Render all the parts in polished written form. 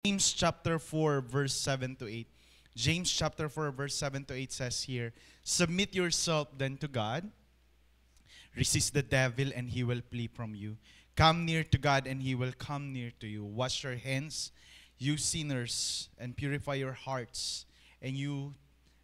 James chapter 4 verse 7 to 8. James chapter 4 verse 7 to 8 says here, "Submit yourself then to God. Resist the devil and he will flee from you. Come near to God and he will come near to you. Wash your hands, you sinners, and purify your hearts, and you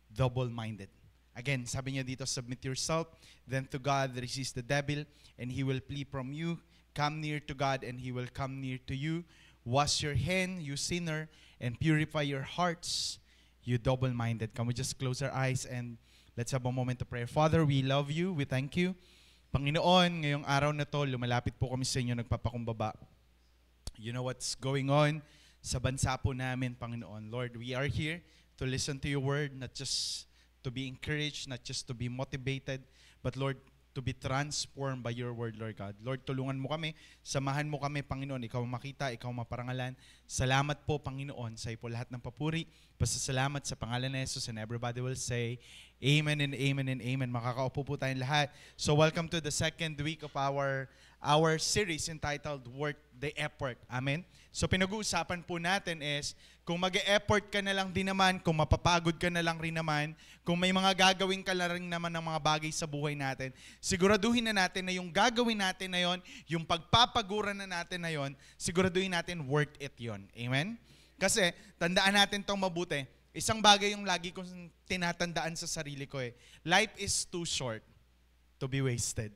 double-minded." Again, sabi niya dito, submit yourself then to God, resist the devil and he will flee from you. Come near to God and he will come near to you. Wash your hand, you sinner, and purify your hearts, you double-minded. Can we just close our eyes and let's have a moment of prayer. Father, we love you. We thank you. Panginoon, ngayong araw na to, lumalapit po kami sa inyo, nagpapakumbaba. You know what's going on sa bansa po namin, Panginoon. Lord, we are here to listen to your word, not just to be encouraged, not just to be motivated, but Lord, to be transformed by your word, Lord God. Lord, tulungan mo kami, samahan mo kami, Panginoon. Ikaw makita, ikaw maparangalan. Salamat po, Panginoon, sa po lahat ng papuri. Pasasalamat sa pangalan ni Jesus, and everybody will say, Amen and Amen and Amen. Makakaupo po tayong lahat. So welcome to the second week of our series entitled Worth the Effort. Amen? So pinag-uusapan po natin is, kung mag-e-effort ka na lang din naman, kung mapapagod ka na lang rin naman, kung may mga gagawin ka na rin naman ng mga bagay sa buhay natin, siguraduhin na natin na yung gagawin natin na yon, yung pagpapaguran na natin na yon, siguraduhin natin worth it yon. Amen? Kasi, tandaan natin tong mabuti. Isang bagay yung lagi kong tinatandaan sa sarili ko eh. Life is too short to be wasted.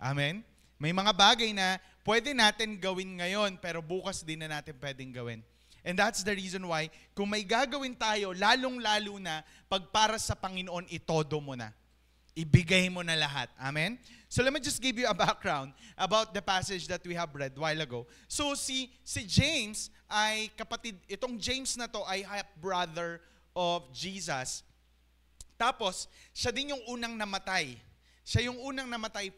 Amen? May mga bagay na pwede natin gawin ngayon, pero bukas din na natin pwedeng gawin. And that's the reason why, kung may gagawin tayo, lalong-lalo na, pag para sa Panginoon, itodo mo na. Ibigay mo na lahat. Amen? So let me just give you a background about the passage that we have read a while ago. So si James ay kapatid, itong James na to ay half-brother of Jesus. Tapos, siya din yung unang namatay. Siya yung unang namatay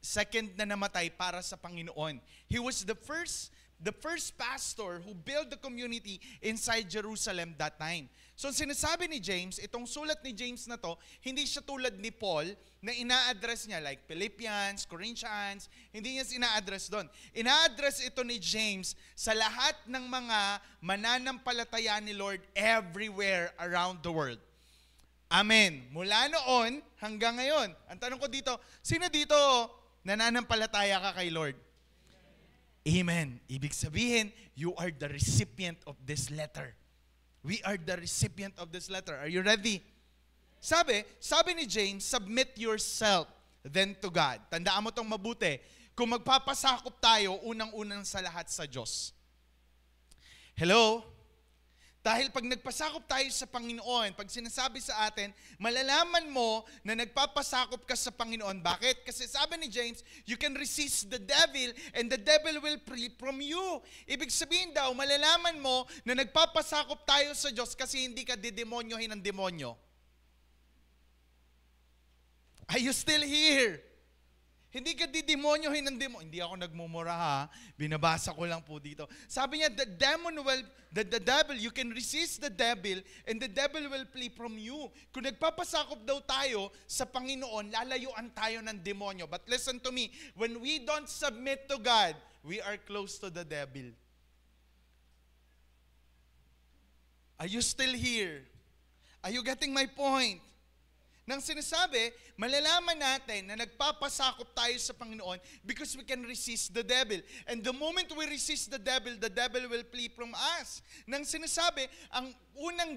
second na namatay para sa Panginoon. He was the first pastor who built the community inside Jerusalem that time. So sinasabi ni James, itong sulat ni James na to, hindi siya tulad ni Paul na ina-address niya like Philippians, Corinthians, hindi niya ina-address doon. Ina-address ito ni James sa lahat ng mga mananampalataya ni Lord everywhere around the world. Amen. Mula noon hanggang ngayon. Ang tanong ko dito, sino dito nananampalataya ka kay Lord? Amen. Ibig sabihin, you are the recipient of this letter. We are the recipient of this letter. Are you ready? Sabi ni James, submit yourself then to God. Tandaan mo tong mabuti. Kung magpapasakop tayo, unang-unang sa lahat sa Diyos. Hello? Dahil pag nagpasakop tayo sa Panginoon, pag sinasabi sa atin, malalaman mo na nagpapasakop ka sa Panginoon. Bakit? Kasi sabi ni James, you can resist the devil and the devil will flee from you. Ibig sabihin daw, malalaman mo na nagpapasakop tayo sa Diyos kasi hindi ka didemonyohin ng demonyo. Are you still here? Hindi ka didemonyohin ng demonyo. Hindi ako nagmumura ha. Binabasa ko lang po dito. Sabi niya, the devil, you can resist the devil and the devil will flee from you. Kung nagpapasakop daw tayo sa Panginoon, lalayuan tayo ng demonyo. But listen to me, when we don't submit to God, we are close to the devil. Are you still here? Are you getting my point? Nang sinasabi, malalaman natin na nagpapasakop tayo sa Panginoon because we can resist the devil. And the moment we resist the devil will flee from us. Nang sinasabi, ang unang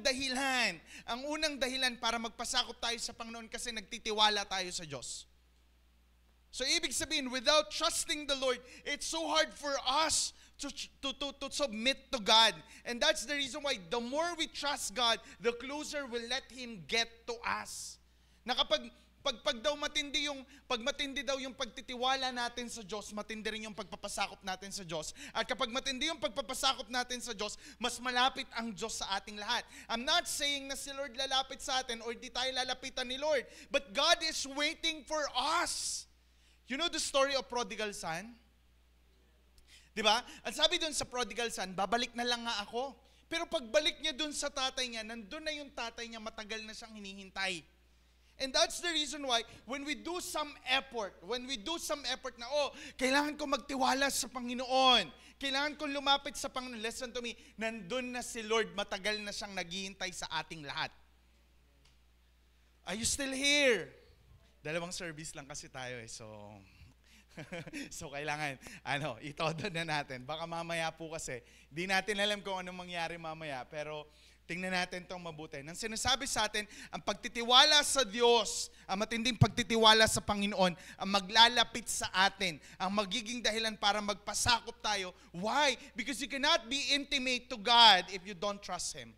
dahilan para magpasakop tayo sa Panginoon kasi nagtitiwala tayo sa Diyos. So ibig sabihin, without trusting the Lord, it's so hard for us to submit to God. And that's the reason why the more we trust God, the closer we'll let Him get to us. Na kapag matindi daw yung pagtitiwala natin sa Diyos, matindi rin yung pagpapasakop natin sa Diyos. At kapag matindi yung pagpapasakop natin sa Diyos, mas malapit ang Diyos sa ating lahat. I'm not saying na si Lord lalapit sa atin or di tayo lalapitan ni Lord, but God is waiting for us. You know the story of prodigal son? Diba? Ang sabi dun sa prodigal son, babalik na lang nga ako. Pero pagbalik niya dun sa tatay niya, nandun na yung tatay niya, matagal na siyang hinihintay. And that's the reason why when we do some effort na, kailangan ko magtiwala sa Panginoon, kailangan kong lumapit sa Panginoon. Listen to me, nandun na si Lord, matagal na siyang naghihintay sa ating lahat. Are you still here? Dalawang service lang kasi tayo so so kailangan, itodo na natin. Baka mamaya po kasi, di natin alam kung anong mangyari mamaya, pero tingnan natin itong mabuti. Nang sinasabi sa atin, ang pagtitiwala sa Diyos, ang matinding pagtitiwala sa Panginoon, ang maglalapit sa atin, ang magiging dahilan para magpasakop tayo. Why? Because you cannot be intimate to God if you don't trust Him.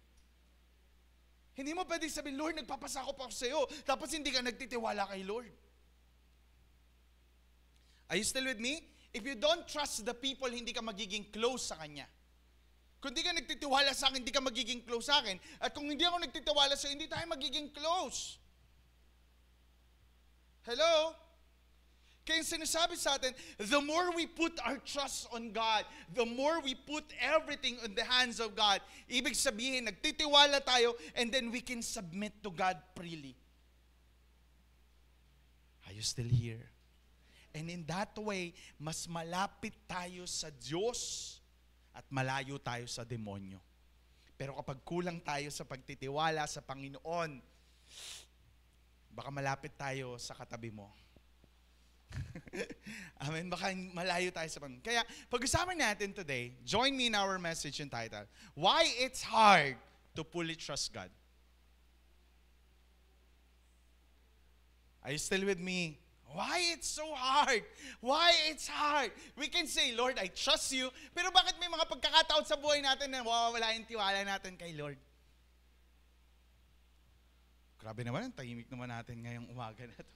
Hindi mo pwede sabihin, Lord, nagpapasakop ako sa iyo, tapos hindi ka nagtitiwala kay Lord. Are you still with me? If you don't trust the people, hindi ka magiging close sa Kanya. Kung hindi ka nagtitiwala sa akin, hindi ka magiging close sa akin. At kung hindi ako nagtitiwala sa iyo, hindi tayo magiging close. Hello? Kaya sinasabi sa atin, the more we put our trust on God, the more we put everything in the hands of God. Ibig sabihin, nagtitiwala tayo and then we can submit to God freely. Are you still here? And in that way, mas malapit tayo sa Diyos at malayo tayo sa demonyo. Pero kapag kulang tayo sa pagtitiwala sa Panginoon, baka malapit tayo sa katabi mo. Amen. Baka malayo tayo sa Panginoon. Kaya pag-usapan natin today, join me in our message entitled, Why It's Hard to Fully Trust God. Are you still with me? Why it's so hard? Why it's hard? We can say, Lord, I trust you. Pero bakit may mga pagkakataon sa buhay natin na wala yung tiwala natin kay Lord? Grabe naman, ang tahimik naman natin ngayong umaga na to.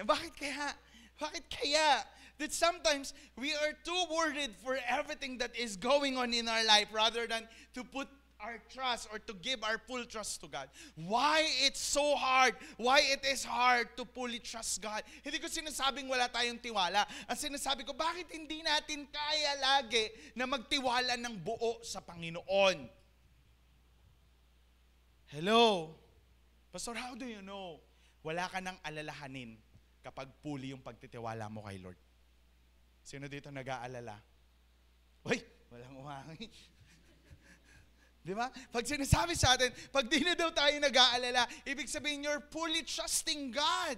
Bakit kaya? Bakit kaya? That sometimes we are too worried for everything that is going on in our life rather than to put our trust or to give our full trust to God. Why it's so hard? Why it is hard to fully trust God? Hindi ko sinasabing wala tayong tiwala. Ang sinasabi ko, bakit hindi natin kaya lagi na magtiwala ng buo sa Panginoon? Hello? Pastor, how do you know? Wala ka nang alalahanin kapag fully yung pagtitiwala mo kay Lord. Sino dito nag-aalala? Uy, walang umangin. Di ba? Pag sinasabi sa atin, pag di na daw tayo nag-aalala, ibig sabihin you're fully trusting God.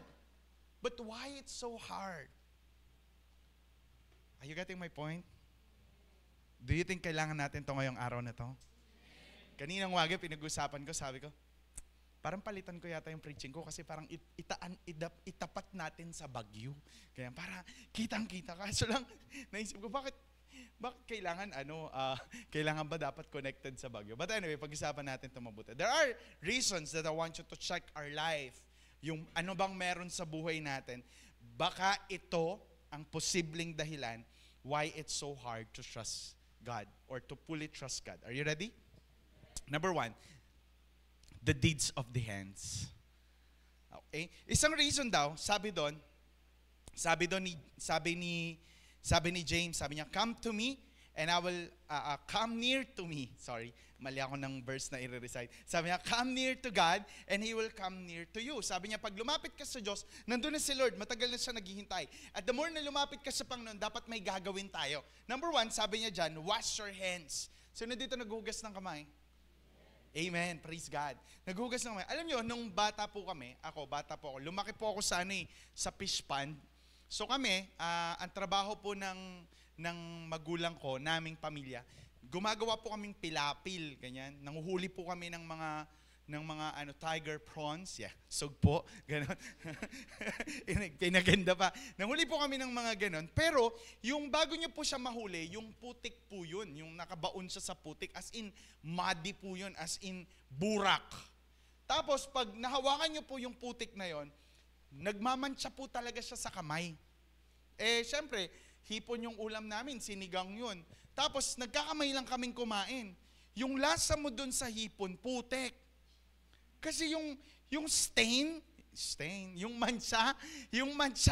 But why it's so hard? Are you getting my point? Do you think kailangan natin to ngayong araw na to? Kaninang umaga, pinag-usapan ko, sabi ko, parang palitan ko yata yung preaching ko kasi parang itapat natin sa bagyo. Kaya para kitang-kita ka. So lang, naisip ko, bakit kailangan ba dapat connected sa bagyo? But anyway, pag-isapan natin ito mabuti. There are reasons that I want you to check our life. Yung ano bang meron sa buhay natin. Baka ito ang posibleng dahilan why it's so hard to trust God or to fully trust God. Are you ready? Number 1, the deeds of the hands. Okay? Isang reason daw, sabi ni James, sabi niya, come to me and I will, come near to me. Sorry, mali ako ng verse na i-recite. Sabi niya, come near to God and He will come near to you. Sabi niya, pag lumapit ka sa Diyos, nandun na si Lord, matagal na siya naghihintay. At the more na lumapit ka sa Panginoon, dapat may gagawin tayo. Number 1, sabi niya dyan, wash your hands. Sino dito naghugas ng kamay? Amen. Praise God. Naghugas ng kamay. Alam niyo, nung bata po kami, bata po ako, lumaki po ako sa fish pond. So kami, ang trabaho po ng magulang ko, naming pamilya, gumagawa po kaming pilapil, ganyan. Nanguhuli po kami ng mga tiger prawns, sugpo, gano'n. Pinaganda pa. Nanghuli po kami ng mga gano'n. Pero, yung bago nyo po siya mahuli, yung putik po yun, yung nakabaon siya sa putik, as in, muddy po yun, as in, burak. Tapos, pag nahawakan nyo po yung putik na yon, nagmamantsa po talaga siya sa kamay. Syempre, hipon yung ulam namin, sinigang yun. Tapos, nagkakamay lang kaming kumain. Yung lasa mo dun sa hipon, putik. Kasi yung stain, yung mancha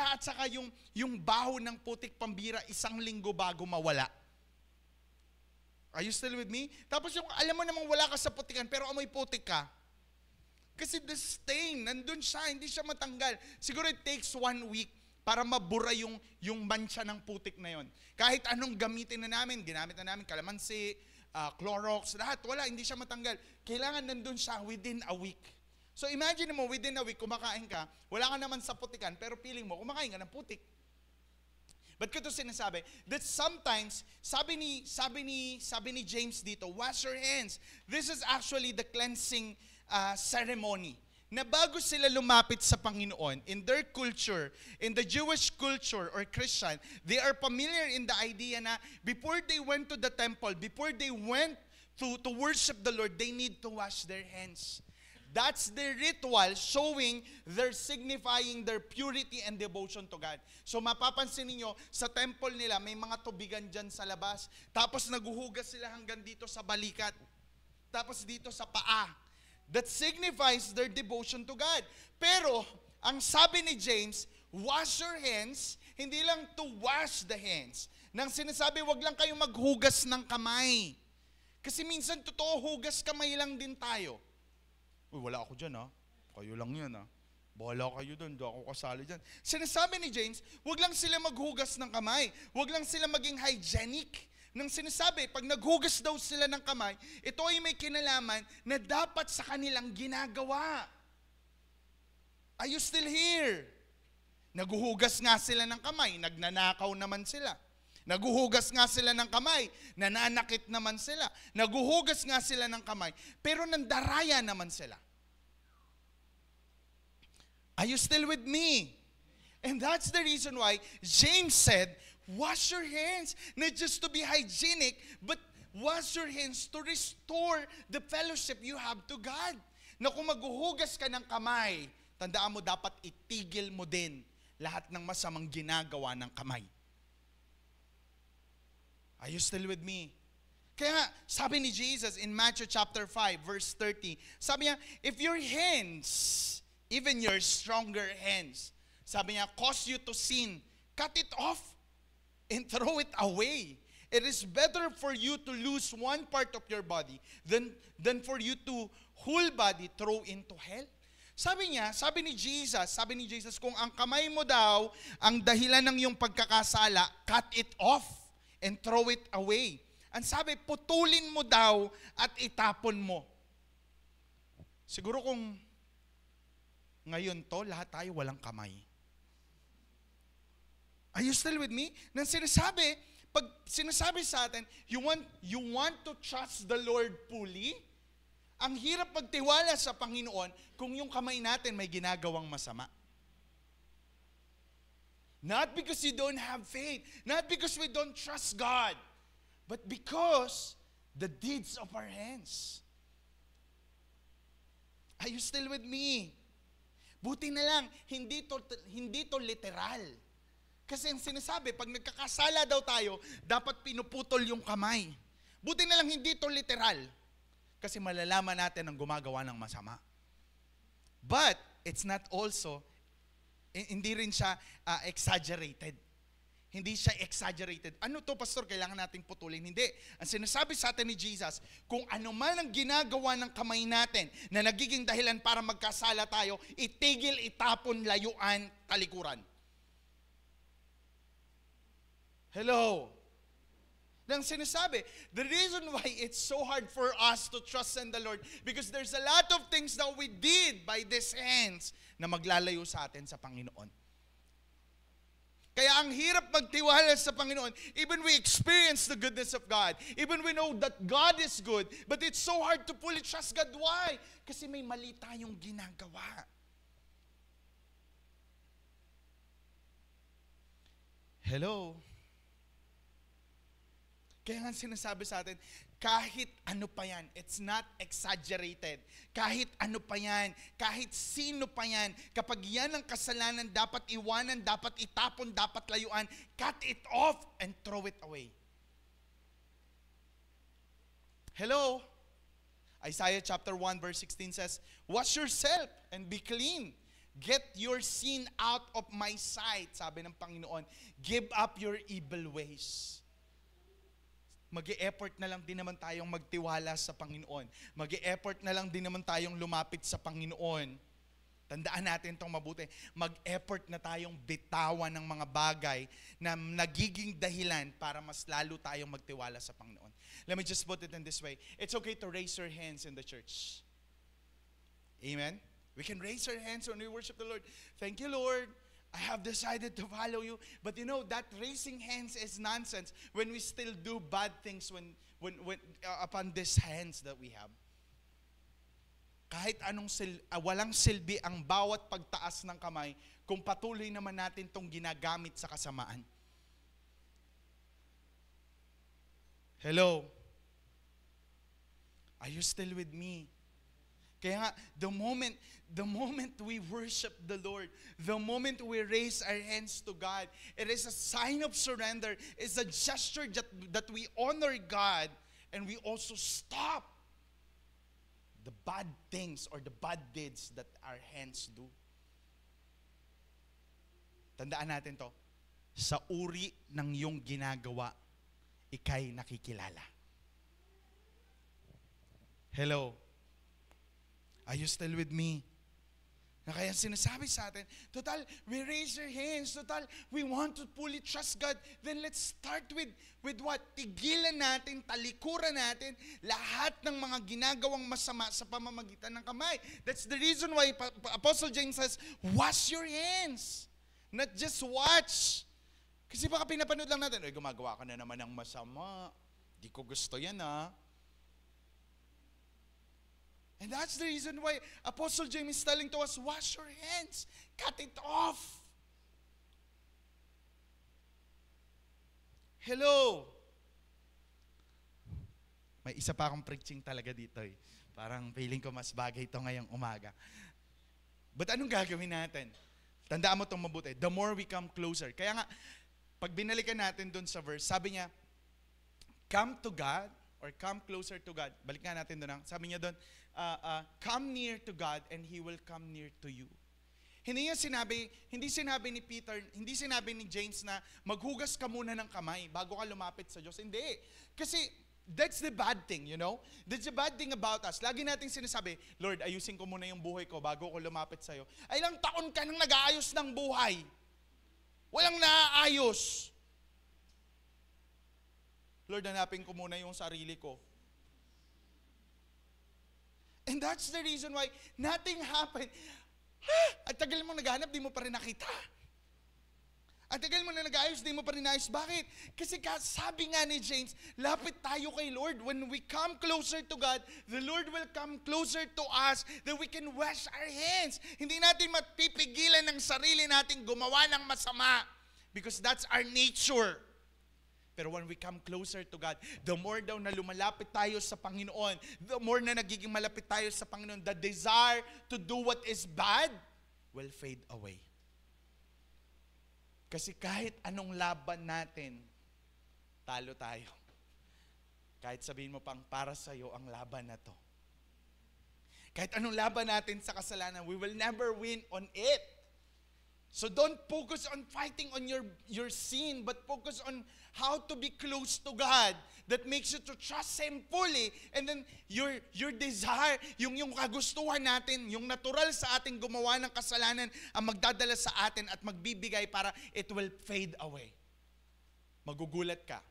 at saka yung baho ng putik pambira 1 linggo bago mawala. Are you still with me? Tapos alam mo namang wala ka sa putikan pero amoy putik ka. Kasi the stain, nandun siya, hindi siya matanggal. Siguro it takes 1 week para mabura yung mancha ng putik na yon. Kahit anong gamitin na namin, ginamit na namin kalamansi, Clorox, lahat, wala, hindi siya matanggal. Kailangan nandun siya within a week. So imagine mo, within a week, kumakain ka, wala ka naman sa putikan, pero feeling mo, kumakain ka ng putik. But kito sinasabi, that sometimes, sabi ni James dito, wash your hands. This is actually the cleansing ceremony. Na bago sila lumapit sa Panginoon, in their culture, in the Jewish culture or Christian, they are familiar in the idea na before they went to the temple, before they went to worship the Lord, they need to wash their hands. That's their ritual showing signifying their purity and devotion to God. So mapapansin niyo sa temple nila, may mga tubigan dyan sa labas. Tapos naguhugas sila hanggang dito sa balikat. Tapos dito sa paa. That signifies their devotion to God. Pero, ang sabi ni James, wash your hands, hindi lang to wash the hands. Nang sinasabi, wag lang kayong maghugas ng kamay. Kasi minsan, totoo, hugas kamay lang din tayo. Uy, wala ako dyan, ha? Kayo lang yan, ha? Bahala kayo doon, di ako kasali dyan. Sinasabi ni James, wag lang sila maghugas ng kamay. Wag lang sila maging hygienic. Nang sinasabi, pag naghugas daw sila ng kamay, ito ay may kinalaman na dapat sa kanilang ginagawa. Are you still here? Naguhugas nga sila ng kamay, nagnanakaw naman sila. Naguhugas nga sila ng kamay, nananakit naman sila. Naguhugas nga sila ng kamay, pero nandaraya naman sila. Are you still with me? And that's the reason why James said, wash your hands, not just to be hygienic, but wash your hands to restore the fellowship you have to God. Na kung maghuhugas ka ng kamay, tandaan mo dapat itigil mo din lahat ng masamang ginagawa ng kamay. Are you still with me? Kaya sabi ni Jesus in Matthew chapter 5 verse 30, sabi niya, if your hands, even your stronger hands, sabi niya, cause you to sin, cut it off and throw it away. It is better for you to lose one part of your body than for you to whole body throw into hell. Sabi ni Jesus, kung ang kamay mo daw ang dahilan ng iyong pagkakasala, cut it off and throw it away. Ang sabi, putulin mo daw at itapon mo. Siguro kung ngayon to, lahat tayo walang kamay. Are you still with me? Nang pag sinasabi sa atin, you want to trust the Lord fully, ang hirap magtiwala sa Panginoon kung yung kamay natin may ginagawang masama. Not because you don't have faith, not because we don't trust God, but because the deeds of our hands. Are you still with me? Buti na lang, hindi to literal. Kasi ang sinasabi, pag nagkakasala daw tayo, dapat pinuputol yung kamay. Buti na lang hindi to literal. Kasi malalaman natin ang gumagawa ng masama. But, it's not also, hindi rin siya exaggerated. Hindi siya exaggerated. Ano to, pastor, kailangan nating putulin? Hindi. Ang sinasabi sa atin ni Jesus, kung ano man ang ginagawa ng kamay natin na nagiging dahilan para magkasala tayo, itigil, itapon, layuan, talikuran. Hello. Nang sinasabi, the reason why it's so hard for us to trust in the Lord, because there's a lot of things that we did by these hands na maglalayo sa atin sa Panginoon. Kaya ang hirap magtiwala sa Panginoon, even we experience the goodness of God, even we know that God is good, but it's so hard to fully trust God. Why? Kasi may mali tayong ginagawa. Hello? Kaya nga sinasabi sa atin, kahit ano pa yan, it's not exaggerated. Kahit ano pa yan, kahit sino pa yan, kapag yan ang kasalanan, dapat iwanan, dapat itapon, dapat layuan, cut it off and throw it away. Hello? Isaiah chapter 1 verse 16 says, wash yourself and be clean. Get your sin out of my sight, sabi ng Panginoon. Give up your evil ways. Mag-e-effort na lang din naman tayong magtiwala sa Panginoon. Mag-e-effort na lang din naman tayong lumapit sa Panginoon. Tandaan natin itong mabuti. Mag-effort na tayong bitawan ng mga bagay na nagiging dahilan para mas lalo tayong magtiwala sa Panginoon. Let me just put it in this way. It's okay to raise your hands in the church. Amen? We can raise our hands when we worship the Lord. Thank you, Lord. I have decided to follow you. But you know, that raising hands is nonsense when we still do bad things upon these hands that we have. Kahit anong walang silbi ang bawat pagtaas ng kamay kung patuloy naman natin itong ginagamit sa kasamaan. Hello? Are you still with me? Kaya nga, the moment we worship the Lord, the moment we raise our hands to God, it is a sign of surrender. It's a gesture that we honor God and we also stop the bad things or the bad deeds that our hands do. Tandaan natin to. Sa uri ng iyong ginagawa, ika'y nakikilala. Hello? Are you still with me? Na kaya sinasabi sa atin, total, we raise our hands, total, we want to fully trust God, then let's start with what? Tigilan natin, talikuran natin, lahat ng mga ginagawang masama sa pamamagitan ng kamay. That's the reason why Apostle James says, wash your hands. Not just watch. Kasi baka pinapanood lang natin, gumagawa ka na naman ng masama. Di ko gusto yan, ha? And that's the reason why Apostle James is telling to us, wash your hands, cut it off. Hello? May isa pa akong preaching talaga dito eh. Parang feeling ko mas bagay ito ngayong umaga. But anong gagawin natin? Tandaan mo itong mabuti. The more we come closer. Kaya nga, pag binalikan natin dun sa verse, sabi niya, come to God, or come closer to God. Balik nga natin doon. Sabi niya doon, come near to God and He will come near to you. Hindi sinabi ni Peter, hindi sinabi ni James na maghugas ka muna ng kamay bago ka lumapit sa Diyos. Hindi. Kasi that's the bad thing, you know? That's the bad thing about us. Lagi nating sinasabi, Lord, ayusin ko muna yung buhay ko bago ko lumapit sa'yo. Ay, ilang taon ka nang nag-aayos ng buhay. Walang naaayos. Lord, hanapin ko muna yung sarili ko. And that's the reason why nothing happened. At tagal mo naghahanap, di mo pa rin nakita. At tagal mo na nag-ayos, di mo pa rin naayos. Bakit? Kasi sabi nga ni James, lapit tayo kay Lord. When we come closer to God, the Lord will come closer to us that we can wash our hands. Hindi natin mapipigilan ng sarili natin gumawa ng masama. Because that's our nature. Pero when we come closer to God, the more daw na lumalapit tayo sa Panginoon, the more na nagiging malapit tayo sa Panginoon, the desire to do what is bad will fade away. Kasi kahit anong laban natin, talo tayo. Kahit sabihin mo pang para sa'yo ang laban na to. Kahit anong laban natin sa kasalanan, we will never win on it. So don't focus on fighting on your sin, but focus on how to be close to God that makes you to trust Him fully. And then your desire, yung kagustuhan natin, yung natural sa ating gumawa ng kasalanan, ang magdadala sa atin at magbibigay para it will fade away. Magugulat ka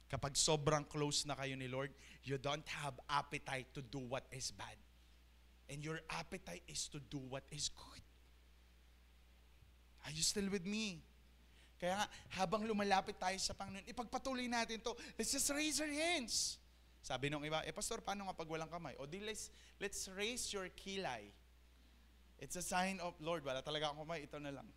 kapag sobrang close na kayo ni Lord, you don't have appetite to do what is bad. And your appetite is to do what is good. Are you still with me? Kaya nga, habang lumalapit tayo sa Panginoon, ipagpatuloy natin to. Let's just raise our hands. Sabi nung iba, pastor, paano nga pag walang kamay? O di, let's raise your kilay. It's a sign of, Lord, wala talaga akong kamay, ito na lang.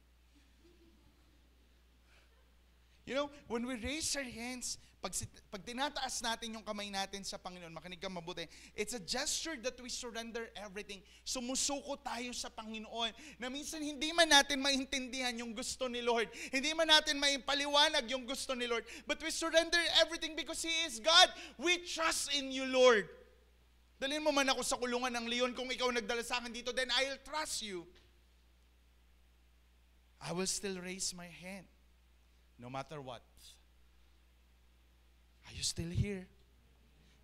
You know, when we raise our hands, pag tinataas natin yung kamay natin sa Panginoon, makinig kang mabuti, it's a gesture that we surrender everything. Sumusuko tayo sa Panginoon na minsan hindi man natin maintindihan yung gusto ni Lord. Hindi man natin maipaliwanag yung gusto ni Lord. But we surrender everything because He is God. We trust in you, Lord. Dalhin mo man ako sa kulungan ng leon kung ikaw nagdala sa akin dito, then I'll trust you. I will still raise my hand. No matter what. Are you still here?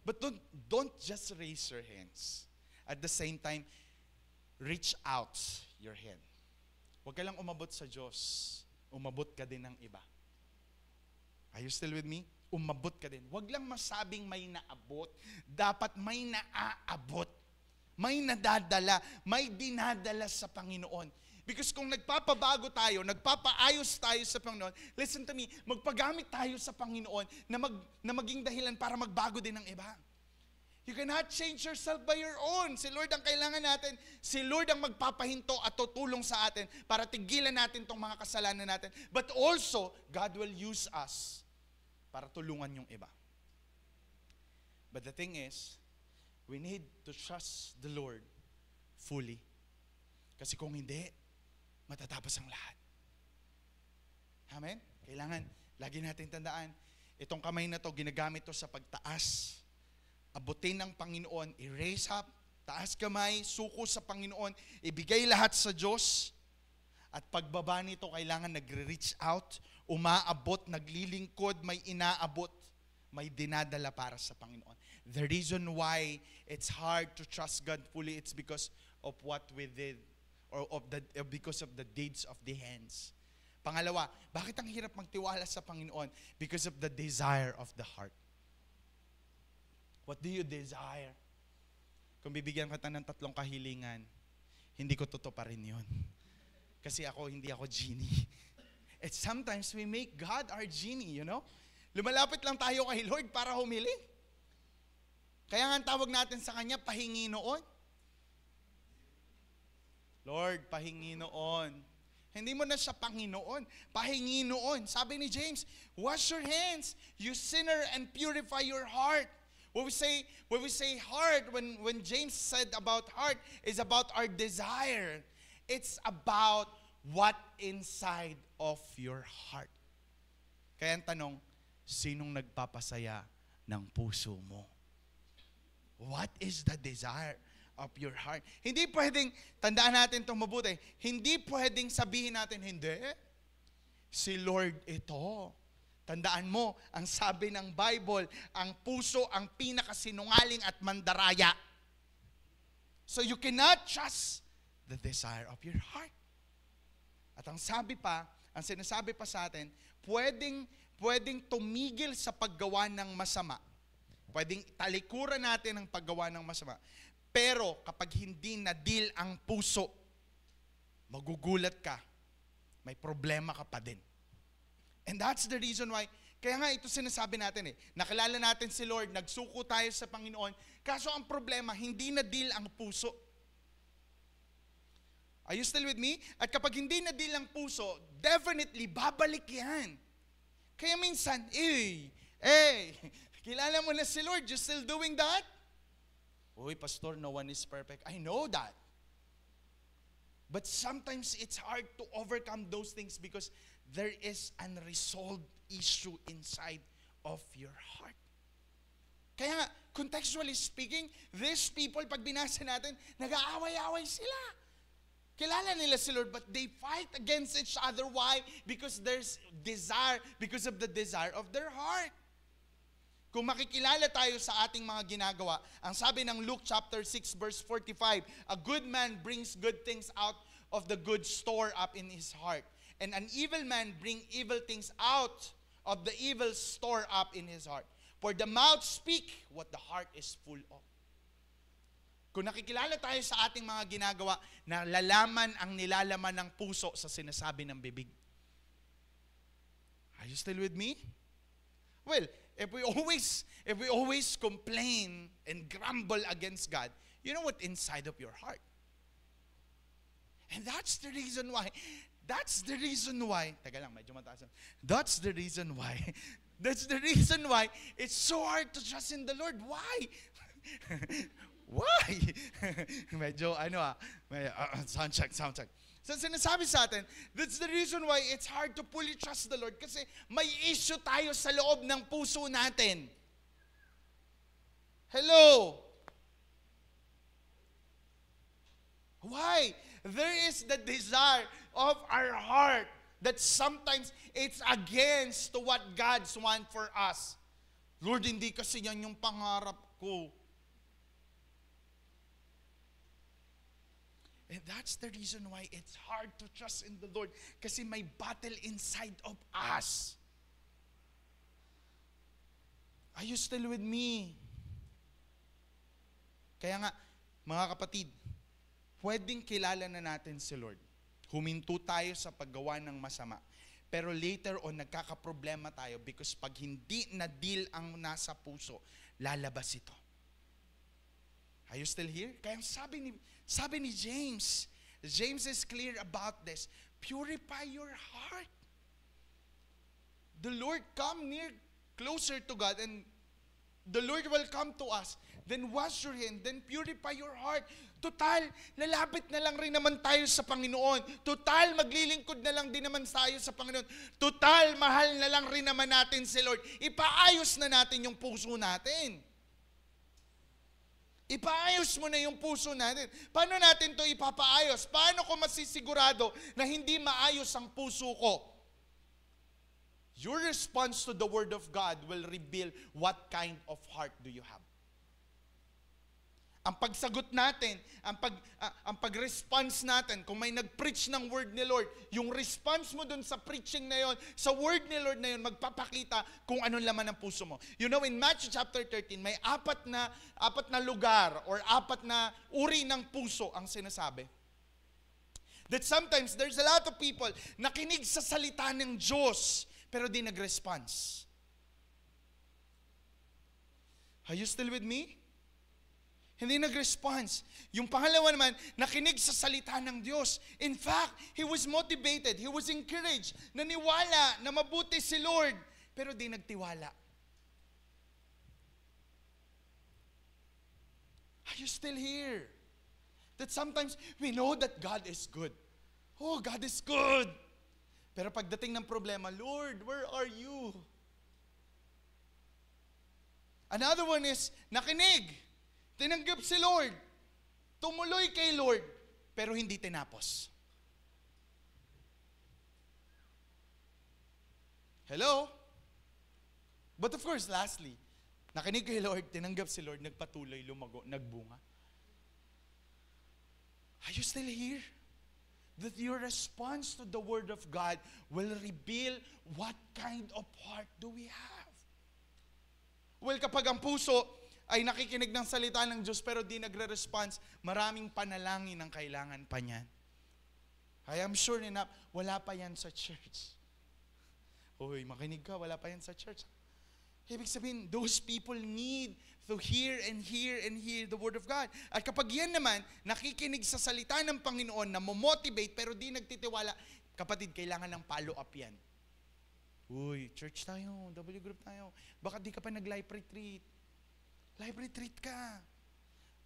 But don't just raise your hands. At the same time, reach out your hand. Huwag ka lang umabot sa Diyos. Umabot ka din ng iba. Are you still with me? Umabot ka din. Huwag lang masabing may naabot. Dapat may naaabot. May nadadala. May dinadala sa Panginoon. Because kung nagpapabago tayo, nagpapaayos tayo sa Panginoon, listen to me, magpagamit tayo sa Panginoon na maging dahilan para magbago din ng iba. You cannot change yourself by your own. Si Lord ang kailangan natin. Si Lord ang magpapahinto at tutulong sa atin para tigilan natin tong mga kasalanan natin. But also, God will use us para tulungan yung iba. But the thing is, we need to trust the Lord fully. Kasi kung hindi, matatapos ang lahat. Amen? Kailangan, lagi natin tandaan, itong kamay na to, ginagamit to sa pagtaas. Abutin ng Panginoon, i-raise up, taas kamay, suko sa Panginoon, ibigay lahat sa Diyos. At pagbaba nito, kailangan nagre-reach out, umaabot, naglilingkod, may inaabot, may dinadala para sa Panginoon. The reason why it's hard to trust God fully, it's because of what we did, or because of the deeds of the hands. Pangalawa, bakit ang hirap magtiwala sa Panginoon? Because of the desire of the heart. What do you desire? Kung bibigyan kita ng 3 kahilingan, hindi ko tutuparin yun. Kasi hindi ako genie. And sometimes we make God our genie, you know? Lumalapit lang tayo kay Lord para humiling. Kaya nga ang tawag natin sa Kanya, pahingi noon. Lord, pahingi noon. Hindi mo na siya Panginoon. Pahingi noon. Sabi ni James, wash your hands, you sinner, and purify your heart. When we say heart, when James said about heart, is about our desire. It's about what inside of your heart. Kaya ang tanong, sinong nagpapasaya ng puso mo? What is the desire of your heart? Hindi pwedeng, tandaan natin itong mabuti, hindi pwedeng sabihin natin, hindi. Si Lord ito. Tandaan mo, ang sabi ng Bible, ang puso ang pinakasinungaling at mandaraya. So you cannot trust the desire of your heart. At ang sinasabi pa sa atin, pwedeng tumigil sa paggawa ng masama. Pwedeng talikuran natin ang paggawa ng masama. Pero kapag hindi na-deal ang puso, magugulat ka. May problema ka pa din. And that's the reason why, kaya nga ito sinasabi natin nakilala natin si Lord, nagsuko tayo sa Panginoon, kaso ang problema, hindi na-deal ang puso. Are you still with me? At kapag hindi na-deal ang puso, definitely, babalik yan. Kaya minsan, kilala mo na si Lord, you still doing that? Uy, Pastor, no one is perfect. I know that. But sometimes it's hard to overcome those things because there is an unresolved issue inside of your heart. Kaya nga, contextually speaking, these people, pag binasa natin, nag-aaway-aaway sila. Kilala nila si Lord, but they fight against each other. Why? Because there's desire, because of the desire of their heart. Kung makikilala tayo sa ating mga ginagawa, ang sabi ng Luke chapter 6 verse 45, a good man brings good things out of the good store up in his heart. And an evil man bring evil things out of the evil store up in his heart. For the mouth speak what the heart is full of. Kung nakikilala tayo sa ating mga ginagawa, nalalaman ang nilalaman ng puso sa sinasabi ng bibig. Are you still with me? Well, if we always complain and grumble against God, you know what inside of your heart? And that's the reason why, teka lang, medyo mataas. That's the reason why it's so hard to trust in the Lord. Why? Why? Medyo, sound check. So sinasabi sa atin, that's the reason why it's hard to fully trust the Lord kasi may issue tayo sa loob ng puso natin. Hello? Why? There is the desire of our heart that sometimes it's against to what God's want for us. Lord, hindi kasi yan yung pangarap ko. And that's the reason why it's hard to trust in the Lord. Kasi may battle inside of us. Are you still with me? Kaya nga, mga kapatid, pwedeng kilala na natin si Lord. Huminto tayo sa paggawa ng masama. Pero later on, nagkakaproblema tayo because pag hindi na-deal ang nasa puso, lalabas ito. Are you still here? Kaya sabi ni James is clear about this. Purify your heart. The Lord come near, closer to God, and the Lord will come to us. Then wash your hand, then purify your heart. Total, lalapit na lang rin naman tayo sa Panginoon. Total, maglilingkod na lang din naman tayo sa Panginoon. Total, mahal na lang rin naman natin si Lord. Ipaayos na natin yung puso natin. Ipaayos mo na yung puso natin. Paano natin to ipapaayos? Paano ko masisigurado na hindi maayos ang puso ko? Your response to the Word of God will reveal what kind of heart do you have. Ang pagsagot natin, ang pag-response natin, kung may nag-preach ng word ni Lord, yung response mo dun sa preaching na yon, sa word ni Lord na yon, magpapakita kung anong laman ng puso mo. You know, in Matthew chapter 13, may apat na lugar or apat na uri ng puso ang sinasabi. That sometimes there's a lot of people nakinig sa salita ng Diyos, pero di nag-response. Are you still with me? Hindi nag-response. Yung pangalawa naman, nakinig sa salita ng Diyos. In fact, he was motivated, he was encouraged, naniwala na mabuti si Lord, pero di nagtiwala. Are you still here? That sometimes we know that God is good. Oh, God is good. Pero pagdating ng problema, Lord, where are you? Another one is, nakinig. Tinanggap si Lord. Tumuloy kay Lord. Pero hindi tinapos. Hello? But of course, lastly, nakinig kay Lord, tinanggap si Lord, nagpatuloy, lumago, nagbunga. Are you still here? That your response to the Word of God will reveal what kind of heart do we have. Well, kapag ang puso ay nakikinig ng salita ng Diyos pero di nagre-response, maraming panalangin ang kailangan pa niyan. I am sure na wala pa yan sa church. Uy, makinig ka, wala pa yan sa church. Ibig sabihin, those people need to hear and hear and hear the Word of God. At kapag yan naman, nakikinig sa salita ng Panginoon na motivate pero di nagtitiwala, kapatid, kailangan ng follow-up yan. Uy, church tayo, W group tayo. Baka di ka pa nag-life retreat. Life retreat ka.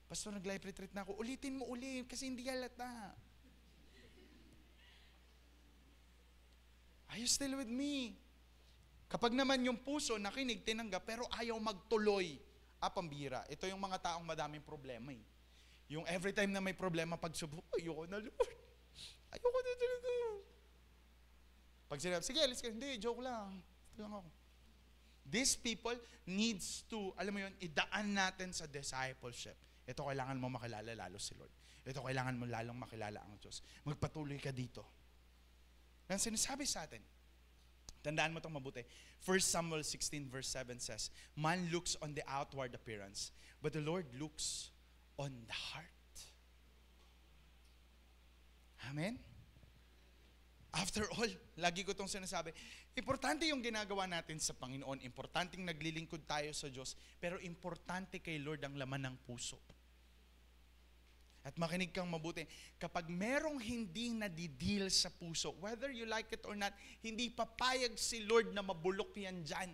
Pastor, nag-life retreat na ako. Ulitin mo ulit kasi hindi halata. Are you still with me? Kapag naman yung puso nakinig, tinanggap, pero ayaw magtuloy, pambira. Ito yung mga taong madaming problema eh. Yung every time na may problema, pagsubok, ayoko na Lord. Ayoko na talaga. Pag sinabi, sige, alis ka. Hindi, joke lang. Ito lang ako. These people needs to, alam mo yun, idaan natin sa discipleship. Ito kailangan mo makilala lalo si Lord. Ito kailangan mo lalong makilala ang Diyos. Magpatuloy ka dito. Yan sinasabi sa atin. Tandaan mo itong mabuti. 1 Samuel 16 verse 7 says, man looks on the outward appearance, but the Lord looks on the heart. Amen? After all, lagi ko itong sinasabi, importante yung ginagawa natin sa Panginoon, importanteng naglilingkod tayo sa Diyos, pero importante kay Lord ang laman ng puso. At makinig kang mabuti, kapag merong hindi nadideal sa puso, whether you like it or not, hindi papayag si Lord na mabulok yan dyan.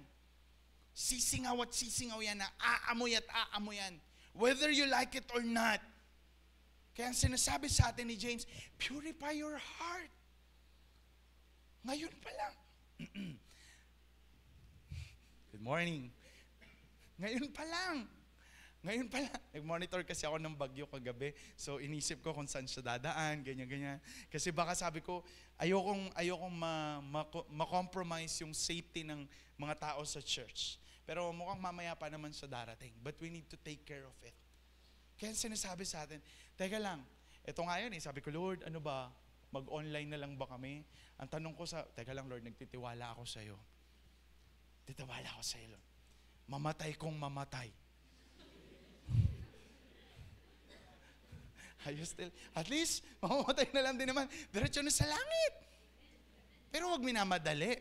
Sisingaw at sisingaw yan na aamoy at aamoy yan. Whether you like it or not. Kaya ang sinasabi sa atin ni James, purify your heart. Ngayon pa lang. Good morning. Ngayon pa lang. Nag-monitor kasi ako ng bagyo kagabi. So, inisip ko kung saan siya dadaan, ganyan-ganyan. Kasi baka sabi ko, ayokong ma-compromise yung safety ng mga tao sa church. Pero mukhang mamaya pa naman siya darating. But we need to take care of it. Kaya sinasabi sa atin, teka lang, Ito nga yun sabi ko, Lord, ano ba? Mag-online na lang ba kami? Ang tanong ko teka lang Lord, nagtitiwala ako sa'yo. Titiwala ako sa'yo, Lord. Mamatay kong mamatay. At least, mamamatay na lang din naman. Diretso na sa langit. Pero huwag minamadali.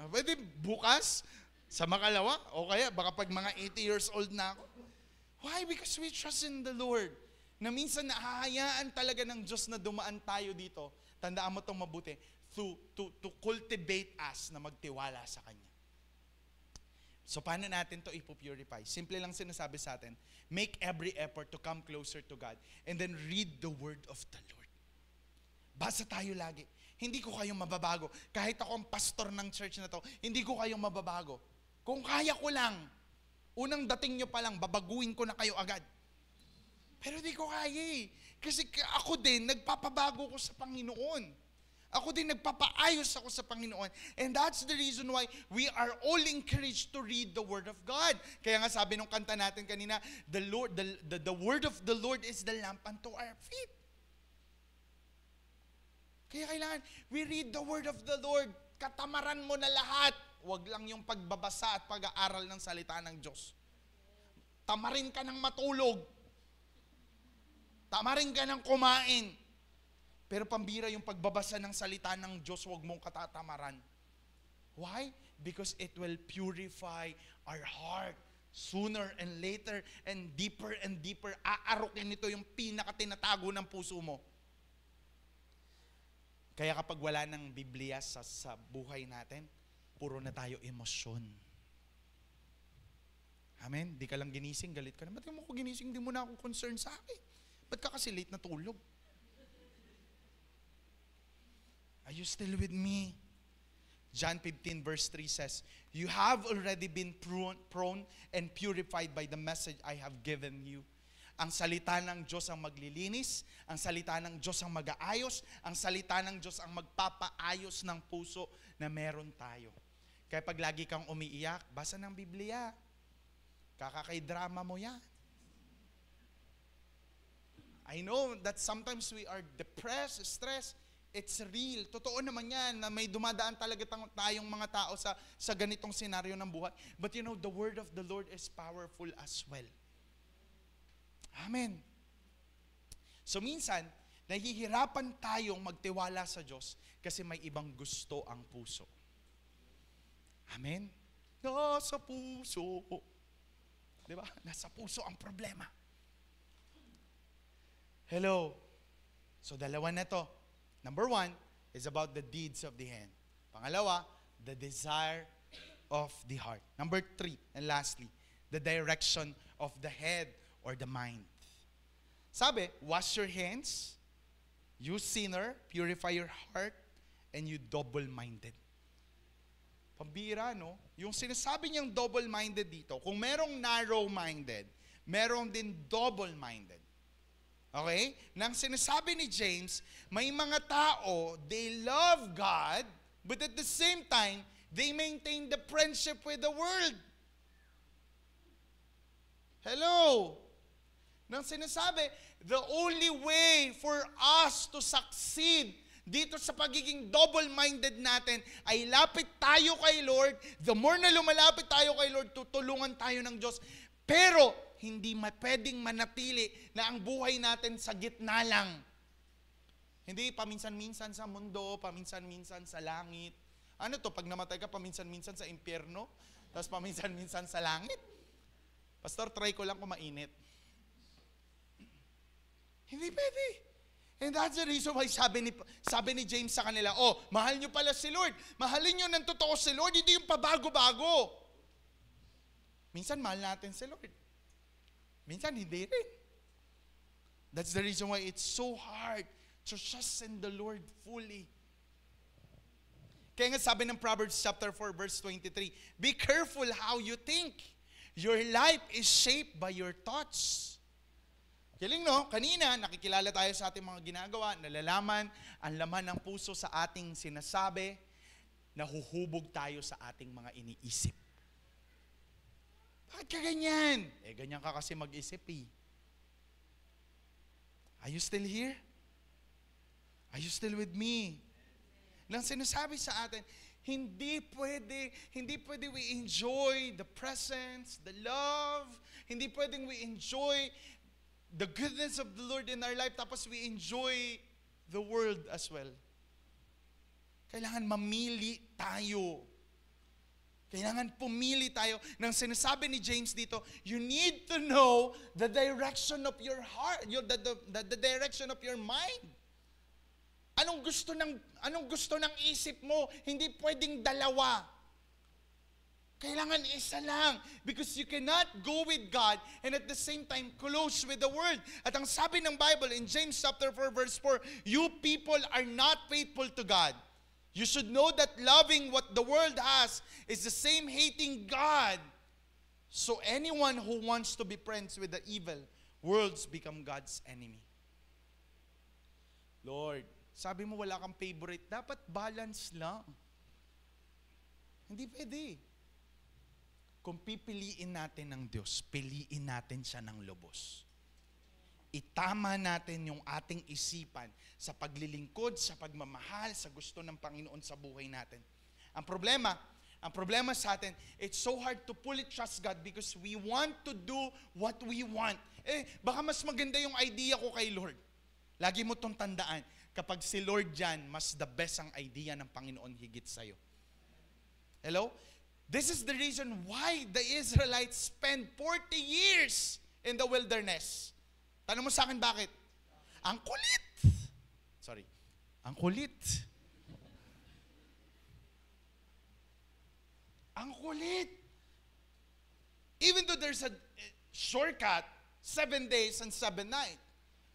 Pwede bukas, sa makalawa, o kaya baka pag mga 80 years old na ako. Why? Because we trust in the Lord. Na minsan nahahayaan talaga ng Diyos na dumaan tayo dito. Tandaan mo itong mabuti. To cultivate us na magtiwala sa Kanya. So paano natin to ipupurify? Simple lang sinasabi sa atin, make every effort to come closer to God and then read the Word of the Lord. Basa tayo lagi. Hindi ko kayong mababago. Kahit ako ang pastor ng church na to, hindi ko kayong mababago. Kung kaya ko lang, unang dating nyo pa lang, babaguin ko na kayo agad. Pero di ko kaya eh. Kasi ako din, nagpapabago ko sa Panginoon. Ako din nagpapaayos ako sa Panginoon. And that's the reason why we are all encouraged to read the Word of God. Kaya nga sabi nung kanta natin kanina, the Word of the Lord is the lamp unto our feet. Kaya kailangan, we read the Word of the Lord. Katamaran mo na lahat. Huwag lang yung pagbabasa at pag-aaral ng salita ng Diyos. Tamarin ka ng matulog. Tamarin ka ng kumain. Pero pambira yung pagbabasa ng salita ng Diyos, huwag mong katatamaran. Why? Because it will purify our heart. Sooner and later and deeper, aarukin nito yung pinakatinatago ng puso mo. Kaya kapag wala ng Biblia sa buhay natin, puro na tayo emosyon. Amen? Di ka lang ginising, galit ka na. Ba't mo ko ginising? Di mo na ako concern sa akin. Ba't ka kasi late na tulog? Are you still with me? John 15 verse 3 says, you have already been prone and purified by the message I have given you. Ang salita ng Diyos ang maglilinis, ang salita ng Diyos ang mag-aayos, ang salita ng Diyos ang magpapaayos ng puso na meron tayo. Kaya pag lagi kang umiiyak, basa ng Biblia. Kakakay-drama mo yan. I know that sometimes we are depressed, stressed. It's real. Totoo naman yan na may dumadaan talaga tayong mga tao sa ganitong senaryo ng buhay. But you know, the Word of the Lord is powerful as well. Amen. So minsan, nahihirapan tayong magtiwala sa Diyos kasi may ibang gusto ang puso. Amen? Nasa puso. Diba? Nasa puso ang problema. Hello. So dalawa na to. Number 1 is about the deeds of the hand. Pangalawa, the desire of the heart. Number 3, and lastly, the direction of the head or the mind. Sabi, wash your hands, you sinner, purify your heart, and you double-minded. Pambira, no? Yung sinasabi niyang double-minded dito, kung merong narrow-minded, merong din double-minded. Okay? Nang sinasabi ni James, may mga tao, they love God, but at the same time, they maintain the friendship with the world. Hello? Nang sinasabi, the only way for us to succeed dito sa pagiging double-minded natin ay lapit tayo kay Lord. The more na lumalapit tayo kay Lord, tutulungan tayo ng Diyos. Pero, hindi pwedeng manatili na ang buhay natin sa gitna lang. Hindi, paminsan-minsan sa mundo, paminsan-minsan sa langit. Ano to, pag namatay ka, paminsan-minsan sa impyerno, tapos paminsan-minsan sa langit? Pastor, try ko lang kung mainit. Hindi pwede. And that's the reason why sabi ni James sa kanila, mahal nyo pala si Lord. Mahalin nyo ng totoo si Lord, hindi yung pabago-bago. Minsan mahal natin si Lord. Minsan hindi rin. That's the reason why it's so hard to trust in the Lord fully. Kaya nga sabi ng Proverbs chapter 4 verse 23, be careful how you think. Your life is shaped by your thoughts. Galing, no? Kanina, nakikilala tayo sa ating mga ginagawa, nalalaman ang laman ng puso sa ating sinasabi, nahuhubog tayo sa ating mga iniisip. Bakit ka ganyan? Ganyan ka kasi mag-isip eh. Are you still here? Are you still with me? Nang sinasabi sa atin, hindi pwede we enjoy the presence, the love, hindi pwedeng we enjoy the goodness of the Lord in our life, tapos we enjoy the world as well. Kailangan mamili tayo. Kailangan pumili tayo. Nang sinasabi ni James dito, you need to know the direction of your heart, the direction of your mind. Anong gusto ng isip mo? Hindi pwedeng dalawa. Kailangan isa lang. Because you cannot go with God and at the same time close with the world. At ang sabi ng Bible in James chapter 4 verse 4, you people are not faithful to God. You should know that loving what the world has is the same hating God. So anyone who wants to be friends with the evil worlds become God's enemy. Lord, sabi mo wala kang favorite, dapat balance lang. Hindi pwede. Kung pipiliin natin ng Diyos, piliin natin siya ng lubos. Itama natin yung ating isipan sa paglilingkod, sa pagmamahal, sa gusto ng Panginoon sa buhay natin. Ang problema sa atin, it's so hard to fully trust God because we want to do what we want. Baka mas maganda yung idea ko kay Lord. Lagi mo tong tandaan, kapag si Lord dyan, mas the best ang idea ng Panginoon higit sa'yo. Hello? This is the reason why the Israelites spent 40 years in the wilderness. Tanong mo sa akin bakit? Ang kulit. Sorry. Ang kulit. Ang kulit. Even though there's a shortcut, 7 days and 7 nights.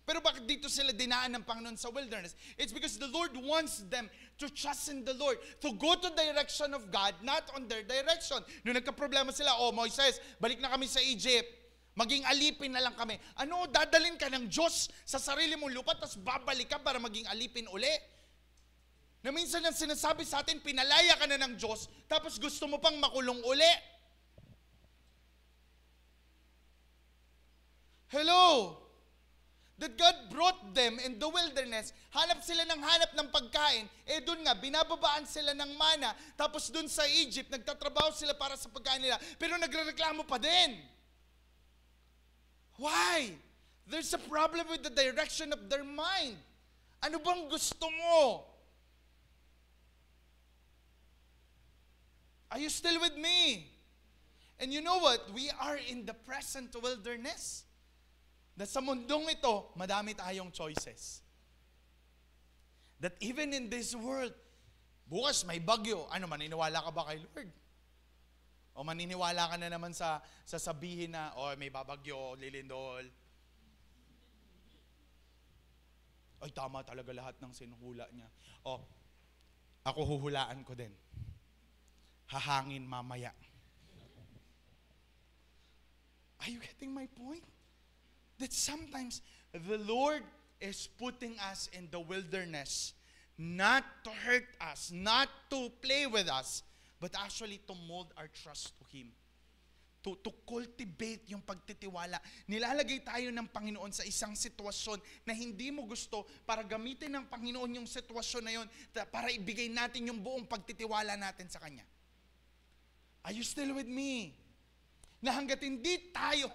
Pero bakit dito sila dinaan ng Panginoon sa wilderness? It's because the Lord wants them to trust in the Lord, to go to direction of God, not on their direction. Noong nagka-problema sila, Moises, balik na kami sa Egypt. Maging alipin na lang kami. Ano, dadalin ka ng Diyos sa sarili mong lupa, tapos babalik ka para maging alipin uli? Na minsan ang sinasabi sa atin, pinalaya ka na ng Diyos, tapos gusto mo pang makulong uli. Hello? That God brought them in the wilderness, hanap sila ng pagkain, doon nga, binababaan sila ng mana, tapos doon sa Egypt, nagtatrabaho sila para sa pagkain nila, pero nagrereklamo pa din. Why? There's a problem with the direction of their mind. Ano bang gusto mo? Are you still with me? And you know what? We are in the present wilderness. That sa mundong ito, madami tayong choices. That even in this world, bukas may bagyo. Ano, maniniwala ka ba kay Lord? O maniniwala ka na naman sa sasabihin na, may babagyo, lilindol. Ay, tama talaga lahat ng sinuhula niya. Ako huhulaan ko din. Hahangin mamaya. Are you getting my point? That sometimes the Lord is putting us in the wilderness not to hurt us, not to play with us, but actually to mold our trust to Him. To cultivate yung pagtitiwala. Nilalagay tayo ng Panginoon sa isang sitwasyon na hindi mo gusto para gamitin ng Panginoon yung sitwasyon na yun para ibigay natin yung buong pagtitiwala natin sa Kanya. Are you still with me? Na hanggat hindi tayo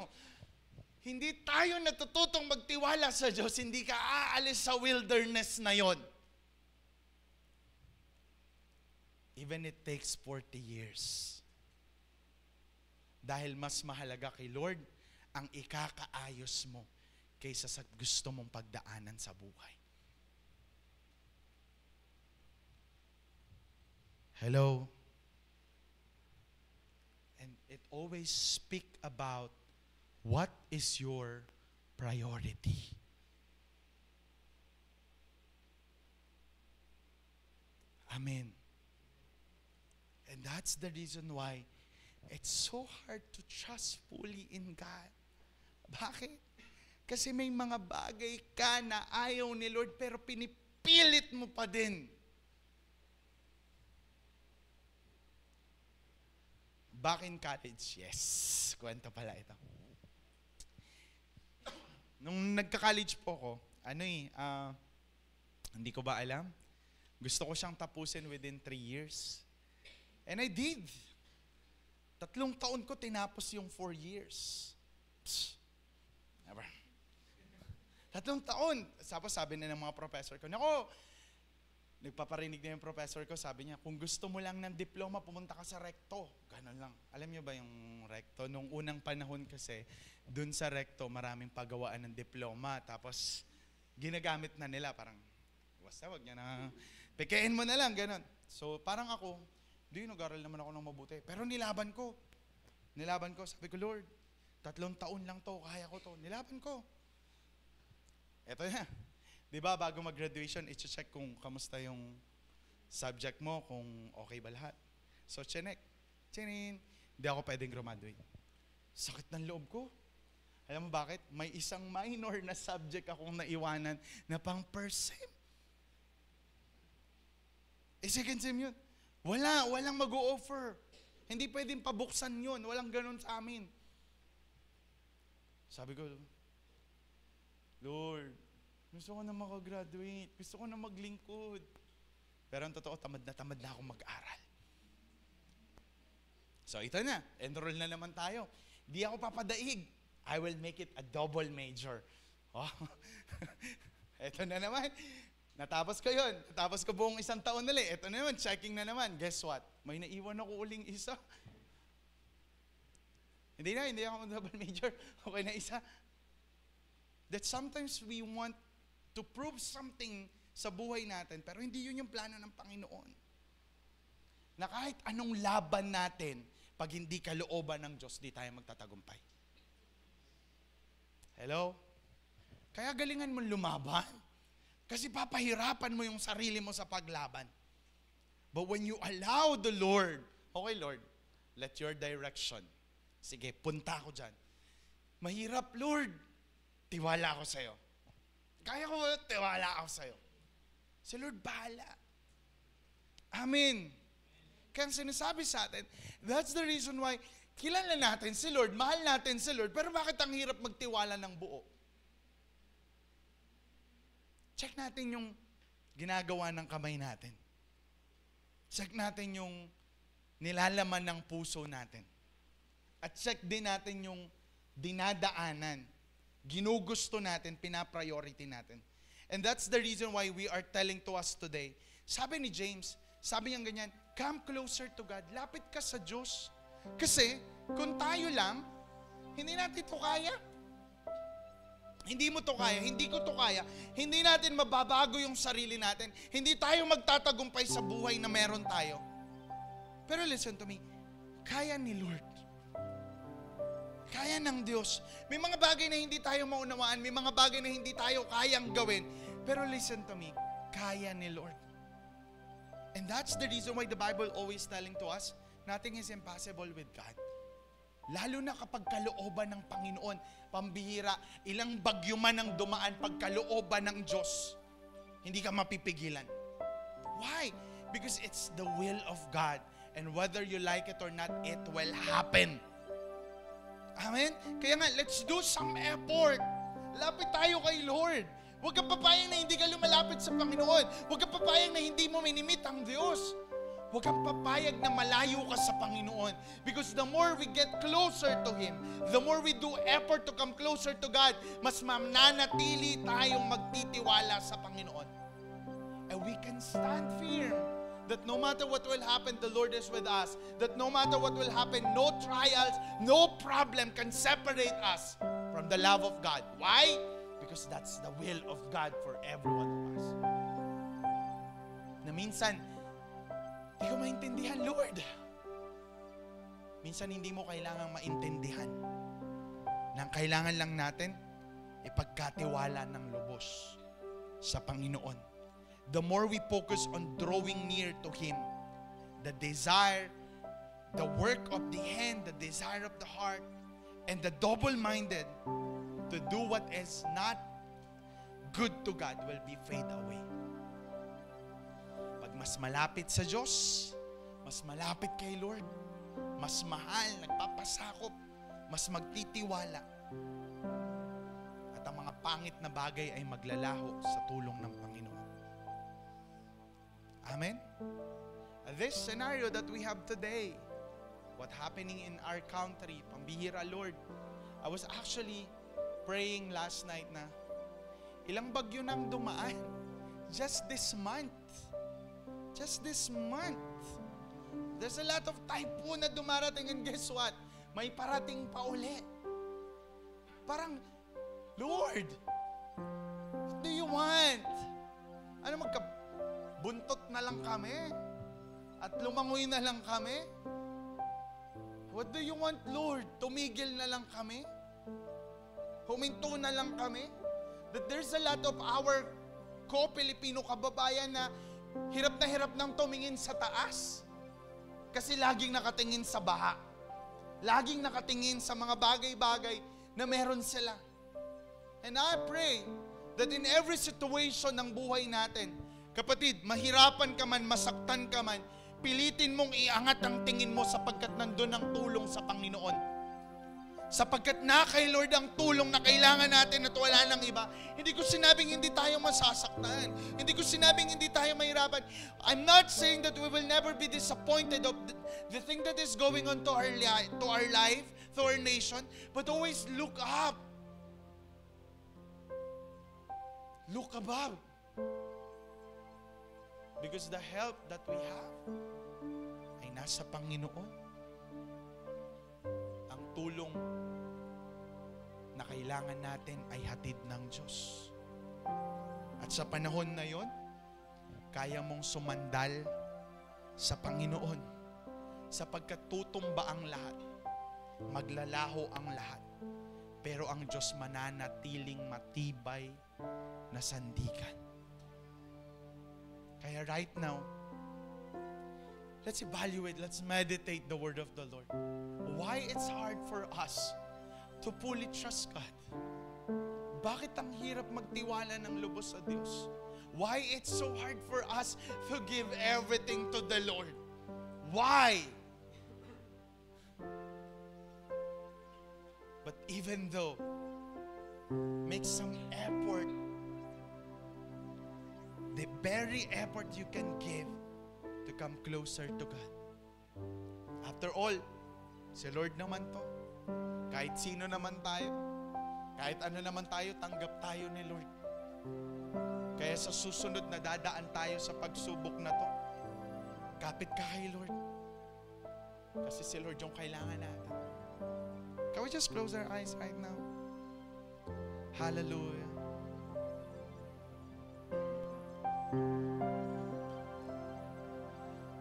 natututong magtiwala sa Diyos, hindi ka aalis sa wilderness na yon. Even it takes 40 years. Dahil mas mahalaga kay Lord ang ikakaayos mo kaysa sa gusto mong pagdaanan sa buhay. Hello? And it always speak about what is your priority? Amen. And that's the reason why it's so hard to trust fully in God. Bakit? Kasi may mga bagay ka na ayaw ni Lord pero pinipilit mo pa din. Back in college, yes. Kwento pala ito. Nung nagka-college po ako, hindi ko ba alam? Gusto ko siyang tapusin within 3 years. And I did. 3 taon ko tinapos yung 4 years. Never. 3 taon. Tapos sabi na ng mga professor ko, nako, nagpaparinig na yung professor ko, sabi niya, kung gusto mo lang ng diploma, pumunta ka sa recto. Ganon lang. Alam niyo ba yung recto? Nung unang panahon kasi, dun sa recto, maraming pagawaan ng diploma. Tapos, ginagamit na nila, parang, basta wag niya na, pekein mo na lang, ganon. So, parang ako, nag-aral naman ako ng mabuti. Pero nilaban ko. Sabi ko, Lord, 3 taon lang to, kaya ko to. Nilaban ko. Eto na. Diba, bago mag-graduation, i-check kung kamusta yung subject mo, kung okay ba lahat. So, chinek. Chinin. Hindi ako pwedeng graduate. Sakit ng loob ko. Alam mo bakit? May isang minor na subject akong naiwanan na pang first sem. Second sem yun. Walang mag-o-offer. Hindi pwedeng pabuksan yun. Walang ganun sa amin. Sabi ko, Lord, gusto ko na makagraduate. Gusto ko na maglingkod. Pero ang totoo, tamad na ako mag-aral. So ito na. Enroll na naman tayo. Di ako papadaig. I will make it a double major. Oh. Ito na naman. Natapos ko yun. Natapos ko buong 1 taon nila. Ito na naman. Checking na naman. Guess what? May naiwan ako uling isa. Hindi ako double major. Okay na isa. That sometimes we want to prove something sa buhay natin, pero hindi yun yung plano ng Panginoon. Na kahit anong laban natin, pag hindi kalooban ng Diyos, di tayo magtatagumpay. Hello? Kaya galingan mo lumaban. Kasi papahirapan mo yung sarili mo sa paglaban. But when you allow the Lord, okay Lord, let your direction. Sige, punta ako dyan. Mahirap Lord, tiwala ako sa'yo. Kaya ko, tiwala ako sa'yo. Si Lord, bahala. Amen. Kaya sinasabi sa atin, that's the reason why kilala natin si Lord, mahal natin si Lord, pero bakit ang hirap magtiwala ng buo? Check natin yung ginagawa ng kamay natin. Check natin yung nilalaman ng puso natin. At check din natin yung dinadaanan, ginugusto natin, pinapriority natin. And that's the reason why we are telling to us today. Sabi ni James, sabi niya ganyan, come closer to God. Lapit ka sa Diyos. Kasi, kung tayo lang, hindi natin to kaya. Hindi mo to kaya, hindi ko to kaya. Hindi natin mababago yung sarili natin. Hindi tayo magtatagumpay sa buhay na meron tayo. Pero listen to me, kaya ni Lord. Kaya ng Diyos. May mga bagay na hindi tayo maunawaan, may mga bagay na hindi tayo kayang gawin. Pero listen to me, kaya ni Lord. And that's the reason why the Bible always telling to us, nothing is impossible with God. Lalo na kapag kalooban ng Panginoon, pambihira, ilang bagyo man ang dumaan pagkalooban ng Diyos, hindi ka mapipigilan. Why? Because it's the will of God. And whether you like it or not, it will happen. Amen? Kaya nga, let's do some effort. Lapit tayo kay Lord. Huwag kang papayang na hindi ka lumalapit sa Panginoon. Huwag kang papayang na hindi mo minimit ang Diyos. Huwag kang papayag na malayo ka sa Panginoon. Because the more we get closer to Him, the more we do effort to come closer to God, mas mananatili tayong magtitiwala sa Panginoon. And we can stand firm that no matter what will happen, the Lord is with us. That no matter what will happen, no trials, no problem can separate us from the love of God. Why? Because that's the will of God for every one of us. Na minsan, hindi ko maintindihan, Lord. Minsan hindi mo kailangang maintindihan. Nang kailangan lang natin, ipagkatiwala ng lubos sa Panginoon. The more we focus on drawing near to Him, the desire, the work of the hand, the desire of the heart, and the double-minded to do what is not good to God will be fade away. Pag mas malapit sa Diyos, mas malapit kay Lord, mas mahal, nagpapasakop, mas magtitiwala. At ang mga pangit na bagay ay maglalaho sa tulong ng Panginoon. Amen? This scenario that we have today, what happening in our country, pambihira, Lord. I was actually praying last night na ilang bagyo nang dumaan just this month. Just this month. There's a lot of typhoon na dumarating, and guess what? May parating pa uli. Parang, Lord, what do you want? Ano, buntot na lang kami? At lumangoy na lang kami? What do you want, Lord? Tumigil na lang kami? Huminto na lang kami? That there's a lot of our ko-Pilipino kababayan na hirap nang tumingin sa taas. Kasi laging nakatingin sa baha. Laging nakatingin sa mga bagay-bagay na meron sila. And I pray that in every situation ng buhay natin, kapatid, mahirapan ka man, masaktan ka man, pilitin mong iangat ang tingin mo sapagkat nandun ang tulong sa Panginoon. Sapagkat na kay Lord ang tulong na kailangan natin at wala nang iba. Hindi ko sinabing hindi tayo masasaktan. Hindi ko sinabing hindi tayo mahirapan. I'm not saying that we will never be disappointed of the thing that is going on to our life, to our nation, but always look up. Look above. Because the help that we have ay nasa Panginoon. Ang tulong na kailangan natin ay hatid ng Diyos. At sa panahon na yon, kaya mong sumandal sa Panginoon sapagkat tutumba ang lahat, maglalaho ang lahat, pero ang Diyos mananatiling matibay na sandigan. Kaya right now, let's evaluate, let's meditate the word of the Lord. Why it's hard for us to fully trust God? Bakit ang hirap magtiwala ng lubos sa Diyos? Why it's so hard for us to give everything to the Lord? Why? But even though, make some effort. The very effort you can give to come closer to God. After all, si Lord naman to. Kahit sino naman tayo, kahit ano naman tayo, tanggap tayo ni Lord. Kaya sa susunod na dadaan tayo sa pagsubok na to, kapit ka kay Lord. Kasi si Lord yung kailangan natin. Can we just close our eyes right now? Hallelujah.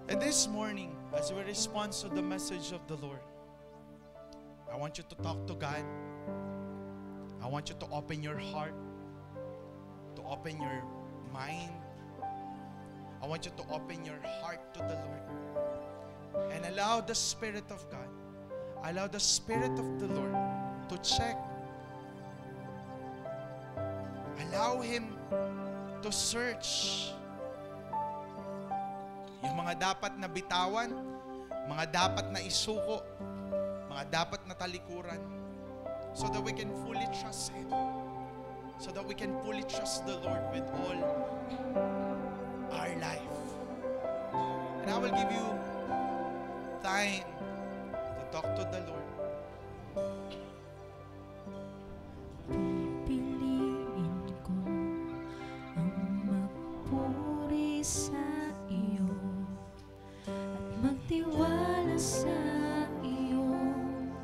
And this morning, as we respond to the message of the Lord, I want you to talk to God. I want you to open your heart, to open your mind. I want you to open your heart to the Lord. And allow the Spirit of God, allow the Spirit of the Lord to check. Allow Him to search. Yung mga dapat na bitawan, mga dapat na isuko, mga dapat na talikuran, so that we can fully trust Him, so that we can fully trust the Lord with all our life. And I will give you time to talk to the Lord. Pipiliin ko ang magpuri sa iyo at magtiwala sa iyong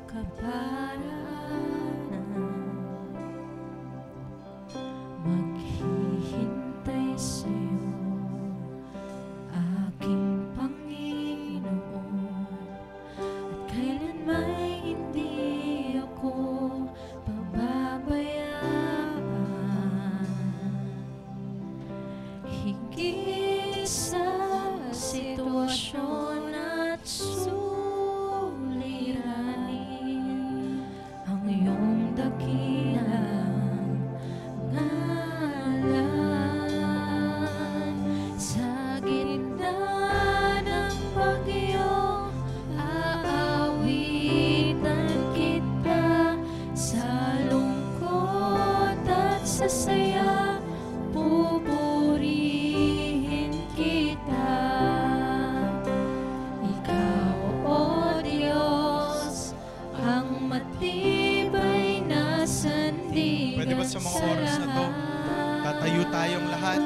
kaparaanan. Maghihintay sa iyo, aking Panginoon, at kailan may sa saya, pupurihin kita. Ikaw, O Diyos, ang matibay na sandigan. Pwede ba sa mga oras na to, tatayo tayong lahat?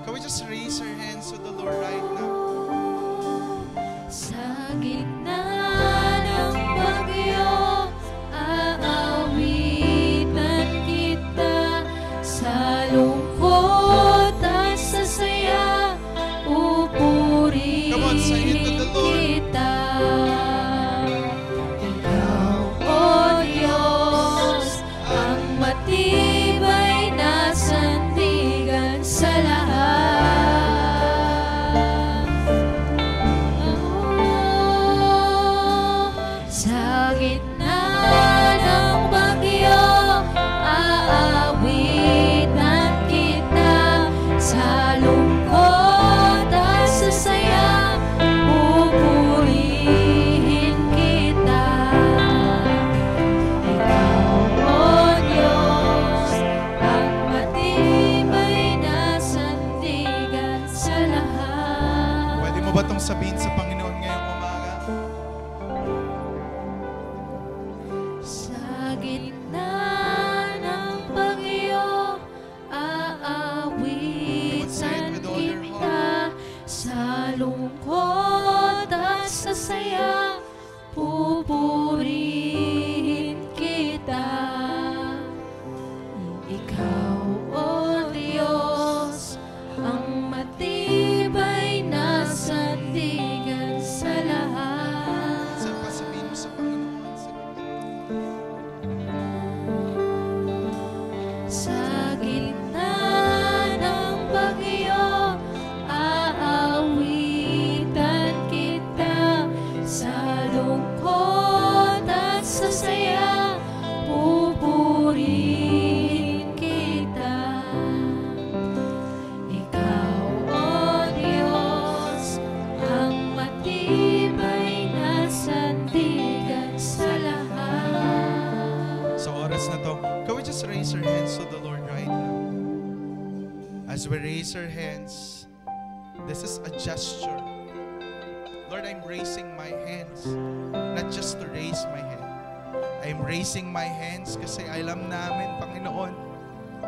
Can we just raise our hands to the Lord right now? Sa gitna ng bagyo, aawitan kita. Sa lungkot at sa saya, Come on, sing it to the pupurihin Lord. kita. Ikaw, O Diyos, ang matibay na sandigan sa lahat. Sa gitna ng bagyo, aawitan kita. Sa lungkot at sa saya, pupurihin kita. Ikaw, O Diyos, ang matibay na sandigan sa lahat. Pwede mo ba itong sabihin sa Panginoon ngayong umaga? Sa gitna ng bagyo, aawitan kita. Sa lungkot at sa saya, pupurihin kita. Ikaw, O Diyos, ang matibay na sandigan sa lahat. Saan pa sabihin mo sa Panginoon? Sa gitna ng bagyo, aawitan kita. Sa lungkot at sa saya, pupurihin kita. Ikaw, O Diyos, ang matibay na sandigan sa lahat. Sa oras na to, can we just raise our hands to the Lord right now? As we raise our hands, this is a gesture. Lord, I'm raising my hands, not just to raise my hand. I'm raising my hands kasi alam namin, Panginoon,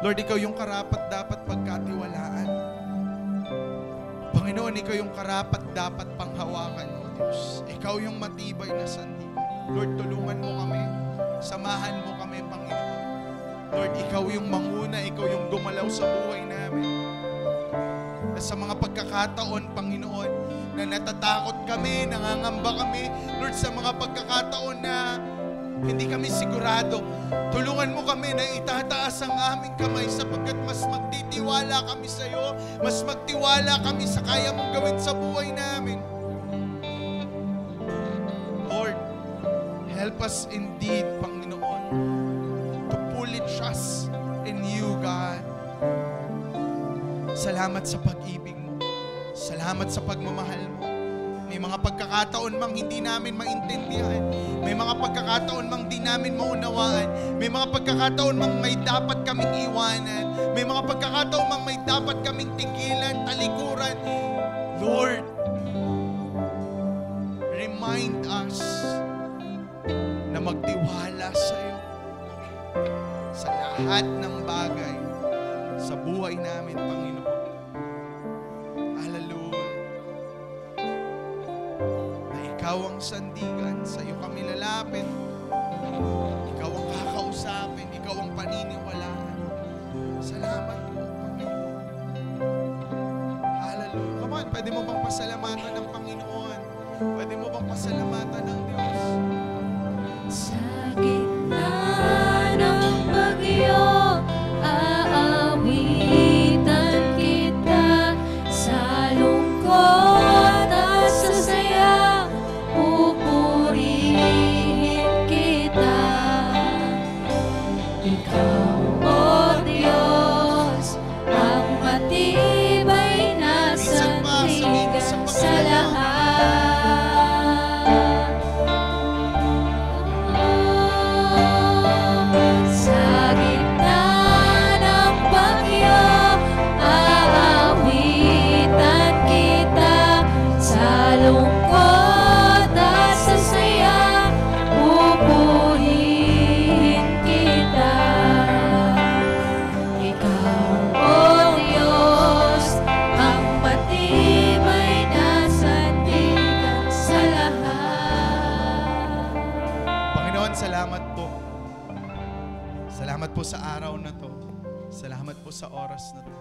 Lord, Ikaw yung karapat dapat pagkatiwalaan. Panginoon, Ikaw yung karapat dapat panghawakan, O Diyos. Ikaw yung matibay na sandigan. Lord, tulungan mo kami. Samahan mo kami, Panginoon. Lord, Ikaw yung manguna, Ikaw yung gumalaw sa buhay namin. Na sa mga pagkakataon, Panginoon, na natatakot kami, nangangamba kami, Lord, sa mga pagkakataon na hindi kami sigurado, tulungan mo kami na itataas ang aming kamay sapagkat mas magtitiwala kami sa iyo, mas magtiwala kami sa kaya mong gawin sa buhay namin. Lord, help us indeed, Panginoon, to fully trust in you, God. Salamat sa pag-ibig mo. Salamat sa pagmamahal mo. May mga pagkakataon mang hindi namin maintindihan. May mga pagkakataon mang di namin maunawaan. May mga pagkakataon mang may dapat kaming iwanan. May mga pagkakataon mang may dapat kaming tigilan, talikuran. Lord, remind us na magtiwala sa iyo sa lahat ng bagay sa buhay namin, Panginoon. Hallelujah. Na Ikaw ang sandigan, sa iyo kami lalapit. Ikaw ang kakausapin, Ikaw ang paniniwalaan. Salamat po, Panginoon. Hallelujah. Come on, pwede mo bang pasalamatan ng Panginoon? Pwede mo bang pasalamatan ng Diyos? Sa gitna ng bagyo, aawitan kita. Sa lungkot at sa saya, pupurihin kita. Ikaw, O Diyos, ang matibay na sandigan sa lahat. Sa gitna ng Salamat po sa araw na to. Salamat po sa oras na to.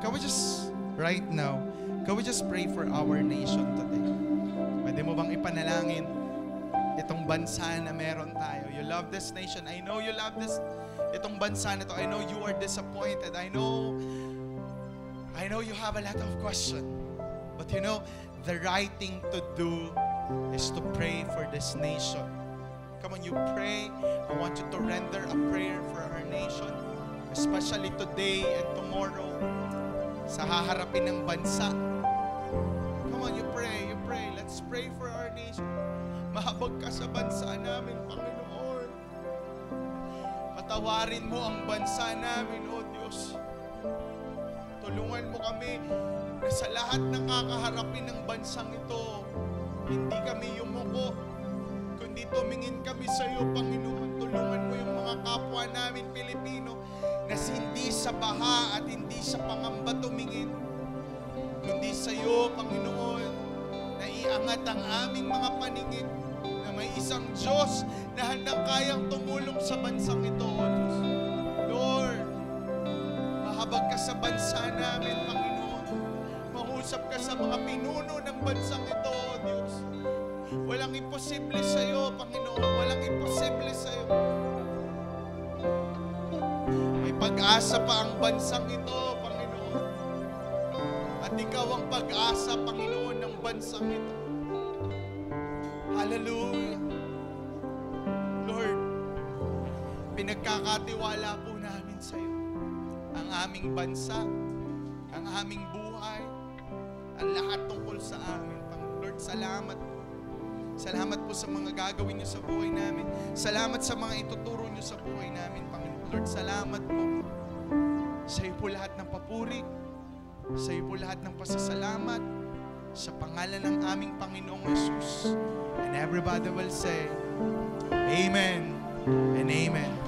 Can we just, right now, can we just pray for our nation today? Pwede mo bang ipanalangin itong bansa na meron tayo? You love this nation. I know you love itong bansa na to. I know you are disappointed. I know you have a lot of questions. But you know, the right thing to do is to pray for this nation. Come on, you pray. I want you to render a prayer for our nation, especially today and tomorrow, sa haharapin ng bansa. Come on, you pray, you pray. Let's pray for our nation. Mahabag ka sa bansa namin, Panginoon. Patawarin mo ang bansa namin, O Diyos. Tulungan mo kami na sa lahat ng kakaharapin ng bansang ito, hindi kami yumuko, kundi tumingin kami sa iyo, Panginoon. Tulungan mo yung mga kapwa namin Pilipino na hindi sa baha at hindi sa pangamba tumingin, kundi sa iyo, Panginoon, na iangat ang aming mga paningin na may isang Diyos na handang kayang tumulong sa bansang ito, O Diyos. Lord, mahabag ka sa bansa namin, Panginoon. Mahusap ka sa mga pinuno ng bansang ito, O Diyos. Walang imposible sa iyo, Panginoon. Walang imposible sa iyo. May pag-asa pa ang bansang ito, Panginoon. At ikaw ang pag-asa, Panginoon, ng bansang ito. Hallelujah. Lord, pinagkakatiwala po namin sa iyo ang aming bansa, ang aming buhay, ang lahat tungkol sa amin. Lord, salamat. Salamat po sa mga gagawin niyo sa buhay namin. Salamat sa mga ituturo niyo sa buhay namin, Panginoon. Lord, salamat po. Sa iyo po lahat ng papuri. Sa iyo po lahat ng pasasalamat. Sa pangalan ng aming Panginoong Jesus. And everybody will say, Amen and Amen.